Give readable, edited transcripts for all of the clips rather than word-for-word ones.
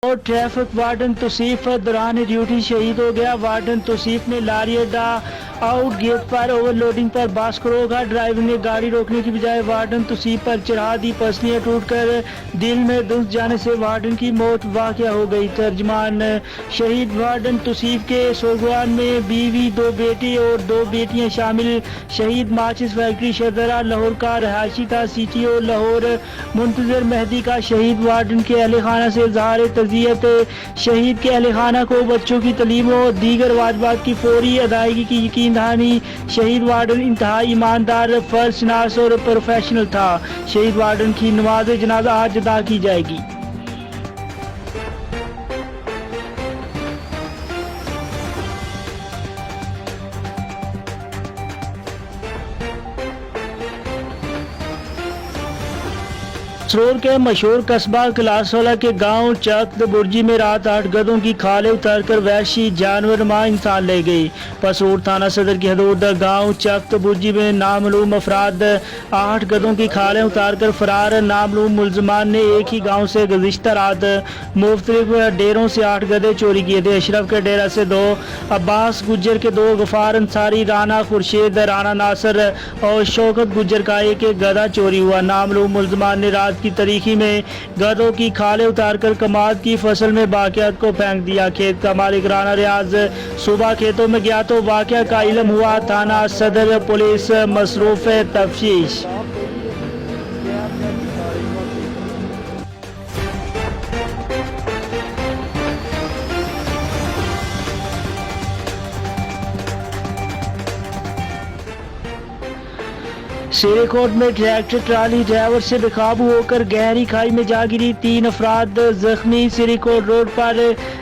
اور traffic warden توصیف دوران duty شہید ہو گیا۔ وارڈن توصیف نے لاری اڈا آؤٹ گیٹ پر اوور لوڈنگ پر باس کو روکا۔ ڈرائیور نے گاڑی روکنے کی بجائے وارڈن توصیف پر چڑھا دی۔ پسلیاں ٹوٹ کر دل میں دھنس جانے سے وارڈن کی موت واقع ہو گئی۔ ترجمان شہید وارڈن توصیف کے سوگوان میں بیوی، 2 بیٹے اور 2 بیٹیاں شامل۔ شہید ماچس فیکٹری شدرہ لاہور کا رہائشی تھا۔ سی ٹی او لاہور منتظر مہدی کا شہید وارڈن کے اہل خانہ سے اظہار تعزیت۔ شہید کے اہل خانہ کو بچوں کی تعلیم و دیگر واجبات کی فوری ادائیگی کی یقین دہانی۔ شہید وارڈن انتہائی ایماندار، فرض شناس اور پروفیشنل تھا۔ شہید وارڈن کی نماز جنازہ آج ادا کی جائے گی۔ سرور کے مشہور قصبہ کلاسولہ کے گاؤں چکت برجی میں رات 8 گدھوں کی کھالیں اتار کر وحشی جانور نما انسان لے گئی۔ پسور تھانہ صدر کی حدود گاؤں چکت برجی میں نامعلوم افراد 8 گدھوں کی کھالیں اتار کر فرار۔ نامعلوم ملزمان نے ایک ہی گاؤں سے گزشتہ رات مختلف ڈیروں سے 8 گدھے چوری کیے تھے۔ اشرف کے ڈیرہ سے 2، عباس گجر کے 2، غفار انصاری، رانا خورشید، رانا ناصر اور شوکت گجر کا ایک گدھا چوری ہوا۔ نامعلوم ملزمان نے رات کی تاریکی میں گدھوں کی کھالیں اتار کر کماد کی فصل میں باقیات کو پھینک دیا۔ کھیت کا مالک رانا ریاض صبح کھیتوں میں گیا تو واقعہ کا علم ہوا۔ تھانہ صدر پولیس مصروف تفتیش۔ سری کوٹ میں ٹریکٹر ٹرالی ڈرائیور سے بے قابو ہو کر گہری کھائی میں جا گری، 3 افراد زخمی۔ سری کوٹ روڈ پر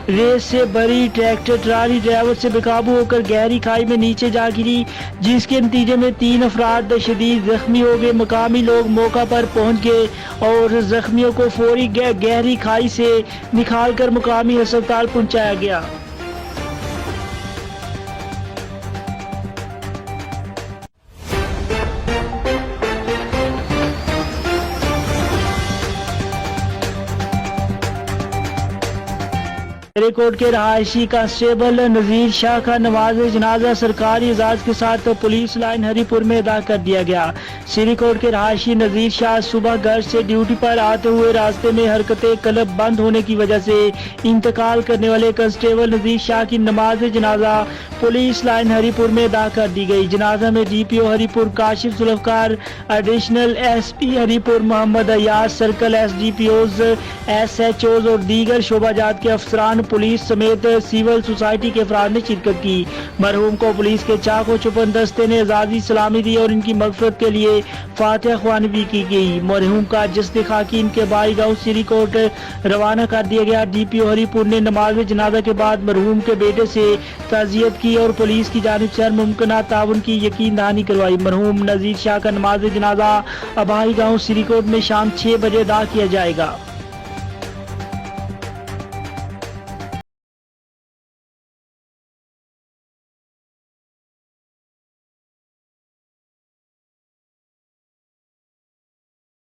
ریس سے بھری ٹریکٹر ٹرالی ڈرائیور سے بے قابو ہو کر گہری کھائی میں نیچے جا گری، جس کے نتیجے میں 3 افراد شدید زخمی ہو گئے۔ مقامی لوگ موقع پر پہنچ گئے اور زخمیوں کو فوری گہری کھائی سے نکال کر مقامی ہسپتال پہنچایا گیا۔ سری کوٹ کے رہائشی کانسٹیبل نذیر شاہ کا نماز جنازہ سرکاری اعزاز کے ساتھ پولیس لائن ہری پور میں ادا کر دیا گیا۔ سری کوٹ کے رہائشی نذیر شاہ صبح گھر سے ڈیوٹی پر آتے ہوئے راستے میں حرکت قلب بند ہونے کی وجہ سے انتقال کرنے والے کانسٹیبل نذیر شاہ کی نماز جنازہ پولیس لائن ہری پور میں ادا کر دی گئی۔ جنازہ میں D P O Haripur Kashif Zulfiqar, additional S P Haripur Muhammad Ayaz, circle S D P Os, S H Os اور دیگر شعبہ جات کے افسران، پولیس سمیت سول سوسائٹی کے افراد نے شرکت کی۔ مرحوم کو پولیس کے چاق و چوبند دستے نے اعزازی سلامی دی اور ان کی مغفرت کے لیے فاتحہ خوانی بھی کی گئی۔ مرحوم کا جسد خاکی ان کے بائی گاؤں سری کوٹ روانہ کر دیا گیا۔ ڈی پی او ہری پور نے نماز جنازہ کے بعد مرحوم کے بیٹے سے تعزیت کی اور پولیس کی جانب سے ہر ممکنہ تعاون کی یقین دہانی کروائی۔ مرحوم نذیر شاہ کا نماز جنازہ ابائی گاؤں سری کوٹ میں شام 6 بجے ادا کیا جائے گا۔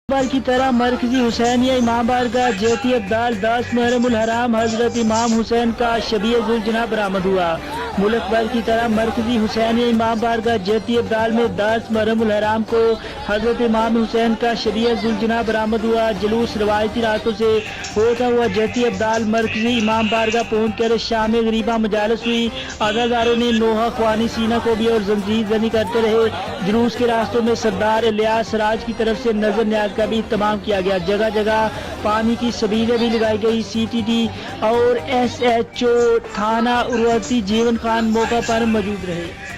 بار کی طرح مرکزی حسینیہ امام بارگاہ جہتی ابدال 10 محرم الحرام حضرت امام حسین کا شبیہ ذوالجناح برآمد ہوا۔ ملک بھر کی طرح مرکزی حسینیہ امام بارگاہ جہتی ابدال میں 10 محرم الحرام کو حضرت امام حسین کا شبیہ ذوالجناح برآمد ہوا۔ جلوس روایتی راتوں سے ہوتا ہوا جہتی ابدال مرکزی امام بارگاہ پہنچ کر شام غریبہ مجالس ہوئی۔ عزاداروں نے نوحہ خوانی سینہ کوبی اور زنجیر زنی کرتے رہے۔ جلوس کے راستوں میں سردار الیاس سراج کی طرف سے نظر نیاز کا بھی اہتمام کیا گیا۔ جگہ جگہ پانی کی سبیلیں بھی لگائی گئی۔ سی ٹی ڈی اور ایس ایچ او تھانہ اروتی جیون خان موقع پر موجود رہے۔